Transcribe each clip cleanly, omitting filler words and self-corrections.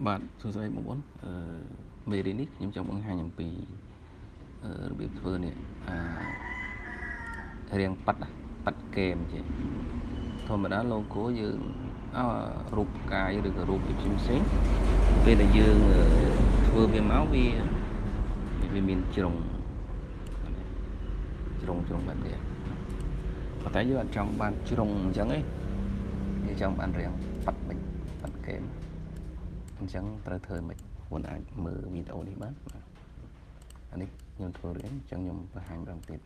បាទសួស្តីបងប្អូនមេរៀននេះខ្ញុំចង់បង្ហាញអំពីរបៀបធ្វើនេះរៀងប៉ាត់ហ្គេមចេះធម្មតា logo យើងរូបផ្កាយឬក៏រូបផ្សេងពេលដែលយើងធ្វើវាមកវាមានជ្រុងបែបនេះប៉ុន្តែយើងអត់ចង់បានជ្រុងអញ្ចឹងទេយើងចង់បានរៀងប៉ាត់ហ្គេមអញ្ចឹងត្រូវធ្វើមិនខ្លួនអាចមើលវីដេអូនេះបានអានេះខ្ញុំធ្វើរៀនអញ្ចឹងខ្ញុំបង្ហាញម្ដងទៀត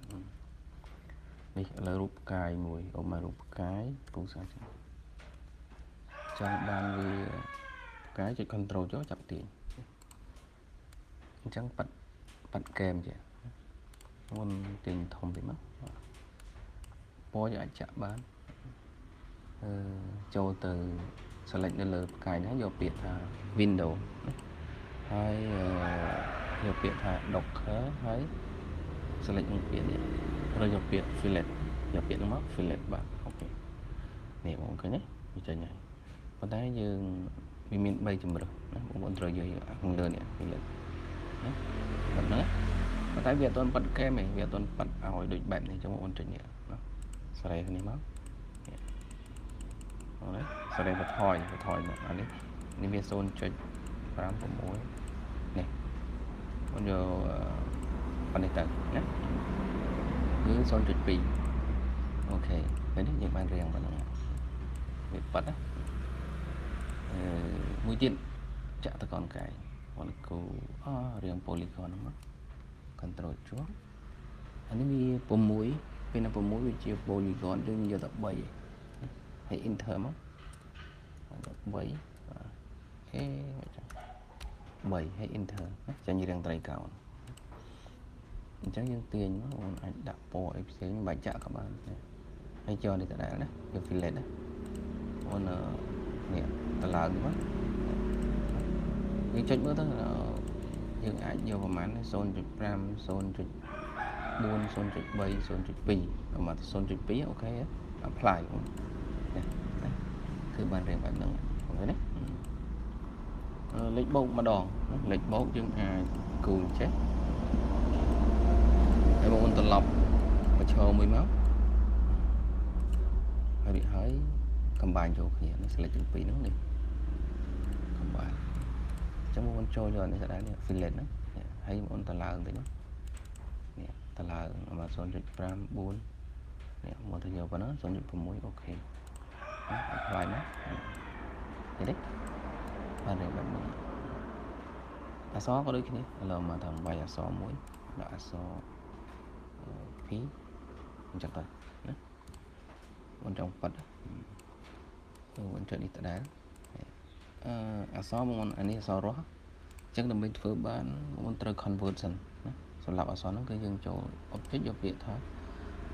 នេះឥឡូវរូបផ្កាយមួយអូមករូបផ្កាយពូសាចឹងចង់បានវាផ្កាយចុច control ចុះចាប់ទាញអញ្ចឹងប៉ាត់ហ្គេមចេះមុនទាញធំតិចមកពណ៌យើងអាចចាក់បានចូលទៅ select នៅលើផ្កាយនេះយកពាក្យថា window ហើយយកពាក្យថា docker ហើយ select នឹងពាក្យនេះឬយកពាក្យ fillet យកពាក្យនោះមក fillet បាទអូខេនេះបងឃើញទេវាចេញហើយប៉ុន្តែយើងវាមាន3ជម្រើសណាបងប្អូនត្រូវយកខាងលើនេះ fillet ណាប៉ុណ្ណឹងប៉ុន្តែវាអត់ទាន់ប៉ាត់ហ្គេមទេវាអត់ទាន់ប៉ាត់ឲ្យដូចបែបនេះចឹងបងប្អូនចុចនេះណាស្រែនេះមកអូខេស្រែបន្ថយមកអានេះវា 0.56 នេះបងយកប៉ុណ្នេះទៅណាគឺ 0.2 អូខេពេលនេះយើងបានរៀងប៉ុណ្ណឹងវាប៉ាត់ណាមួយទៀតចាក់ទៅកនកាយបងគូរៀង polygon ហ្នឹងមក control ជួបអានេះវា6ពេលណា6វាជា polygon យើងយកតែ3ហើយ enter មក3អូខេមកចា3ហើយ enter ចាញ់រៀងត្រីកោណអញ្ចឹងយើងទាញមកបងអាចដាក់ពណ៌អីផ្សេងបាច់ចាក់ក៏បានហើយចូលនេះដដែលណាយក fillet ណាបងនេះតឡើងមកយើងចុចមើលទៅយើងអាចយកប្រហែល 0.5 0.4 0.3 0.2 មក 0.2 អូខេ apply បងគឺបានរៀងបែបហ្នឹងអូខេណាលេខបូកម្ដងលេខបូកយើងអាចគូនចេះហើយបងត្រឡប់មកឈរមួយមកហើយកំបាញ់ចូលគ្នានេះ select ទាំងពីរហ្នឹងនេះកំបាញ់អញ្ចឹងបងចូលយកនេះស្ដាយនេះ fillet ហ្នឹងហើយបងតឡើងតិចមកនេះតឡើងមក 0.5 4នេះមកទៅយកប៉ុណ្ណឹង 0.6 អូខេapply មកឃើញទេបានរៀងបែបនេះអក្សរក៏ដូចគ្នាឥឡូវមកតាមបាយអក្សរមួយដាក់អក្សរ P អញ្ចឹងទៅណាបងចង់ប៉ាត់បងចុចនេះដដែលអក្សរបងអានេះអក្សររស់អញ្ចឹងដើម្បីធ្វើបានបងត្រូវ convert សិនណាសម្រាប់អក្សរហ្នឹងគឺយើងចូល object យកពាក្យថា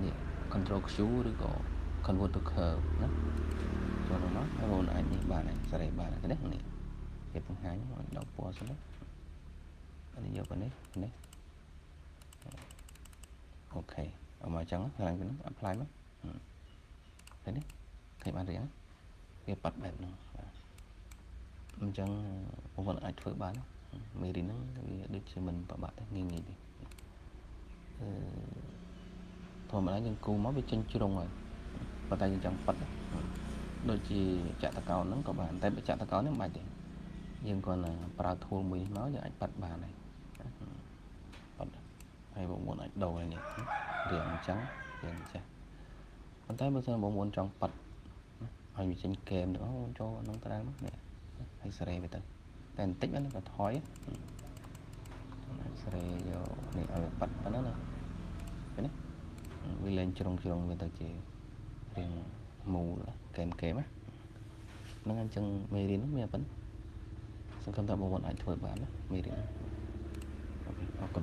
នេះ control Q ឬក៏ convert to curve ណាចូលមកហើយបងអាចនេះបានហើយសេរីបានទេនេះគេបង្ហាញមកដល់ពណ៌សិនណានេះយកប៉ុណ្នេះអូខេអមកអញ្ចឹងខ្លាំងហ្នឹង apply មកឃើញទេឃើញបានរៀងវាប៉ាត់បែបហ្នឹងអញ្ចឹងបងប្អូនអាចធ្វើបានមេរៀនហ្នឹងវាដូចជាមិនប្របាក់ទេងាយទេធម្មតាយើងគូមកវាចេញជ្រុងហើយប៉ុន្តែយើងចង់ប៉ាត់ដូចជាចាក់តកោណហ្នឹងក៏បានតែបើចាក់តកោណនេះមិនបាច់ទេយើងគ្រាន់តែប្រើ tool មួយមកយើងអាចប៉ាត់បានហើយប៉ាត់ហើយបងប្អូនអាចដូរនេះរៀងអញ្ចឹងប៉ុន្តែបើសិនបងប្អូនចង់ប៉ាត់ឲ្យវាចេញហ្គេមទៅបងចូលក្នុងតារាងនេះហើយសេរីវាទៅតែបន្តិចហ្នឹងក៏ថយសេរីយកនេះឲ្យប៉ាត់ប៉ុណ្ណឹងណាឃើញទេវាលែងជ្រុងវាទៅជារៀងមូលហ្គេមហ្នឹងអញ្ចឹងមេរៀនហ្នឹងមានប៉ុណ្ណឹងសង្ឃឹមថាបងប្អូនអាចធ្វើបានណាមេរៀនអូខេអរគុណ